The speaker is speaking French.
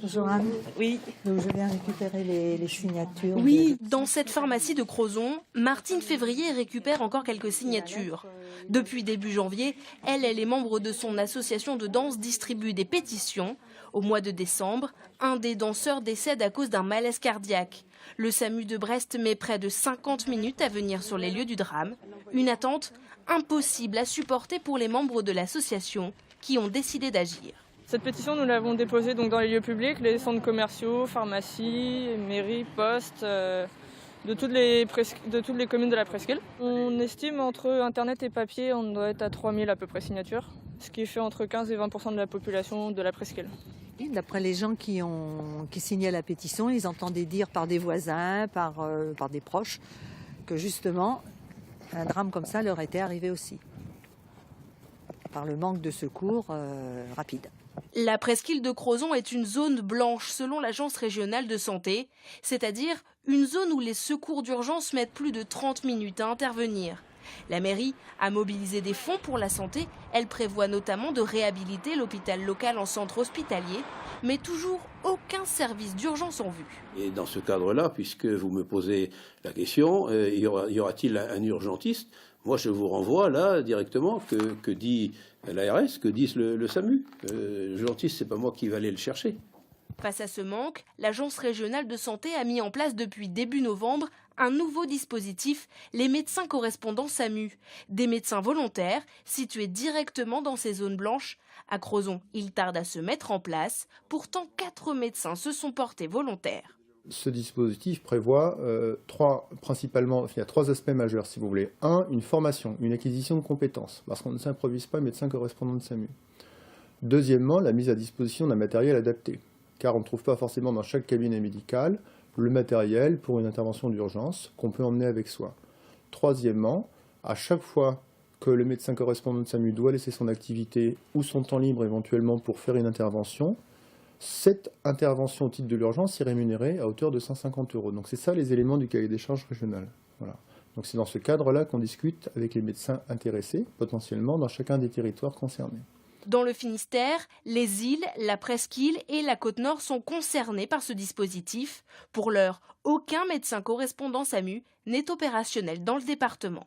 Bonjour Anne. Oui. Donc je viens récupérer les signatures. Oui, dans cette pharmacie de Crozon, Martine Février récupère encore quelques signatures. Depuis début janvier, elle et les membres de son association de danse distribuent des pétitions. Au mois de décembre, un des danseurs décède à cause d'un malaise cardiaque. Le SAMU de Brest met près de 50 minutes à venir sur les lieux du drame. Une attente impossible à supporter pour les membres de l'association qui ont décidé d'agir. Cette pétition, nous l'avons déposée donc dans les lieux publics, les centres commerciaux, pharmacies, mairies, postes, de toutes les communes de la presqu'île. On estime entre Internet et papier, on doit être à 3000 à peu près signatures, ce qui fait entre 15 et 20% de la population de la presqu'île. D'après les gens qui signaient la pétition, ils entendaient dire par des voisins, par des proches, que justement, un drame comme ça leur était arrivé aussi, par le manque de secours rapide. La presqu'île de Crozon est une zone blanche selon l'Agence régionale de santé, c'est-à-dire une zone où les secours d'urgence mettent plus de 30 minutes à intervenir. La mairie a mobilisé des fonds pour la santé, elle prévoit notamment de réhabiliter l'hôpital local en centre hospitalier, mais toujours aucun service d'urgence en vue. Et dans ce cadre-là, puisque vous me posez la question, y aura-t-il un urgentiste ? Moi, je vous renvoie là directement que dit l'ARS, que dit le SAMU. L'urgentiste, c'est pas moi qui vais aller le chercher. Face à ce manque, l'Agence régionale de santé a mis en place depuis début novembre un nouveau dispositif, les médecins correspondants SAMU. Des médecins volontaires situés directement dans ces zones blanches. À Crozon, il tarde à se mettre en place. Pourtant, 4 médecins se sont portés volontaires. Ce dispositif prévoit principalement, il y a 3 aspects majeurs si vous voulez. 1, une formation, une acquisition de compétences, parce qu'on ne s'improvise pas médecin correspondant de SAMU. Deuxièmement, la mise à disposition d'un matériel adapté, car on ne trouve pas forcément dans chaque cabinet médical le matériel pour une intervention d'urgence qu'on peut emmener avec soi. Troisièmement, à chaque fois que le médecin correspondant de SAMU doit laisser son activité ou son temps libre éventuellement pour faire une intervention, cette intervention au titre de l'urgence est rémunérée à hauteur de 150 €. Donc c'est ça les éléments du cahier des charges régional. Voilà. Donc c'est dans ce cadre-là qu'on discute avec les médecins intéressés, potentiellement dans chacun des territoires concernés. Dans le Finistère, les îles, la Presqu'île et la Côte-Nord sont concernés par ce dispositif. Pour l'heure, aucun médecin correspondant SAMU n'est opérationnel dans le département.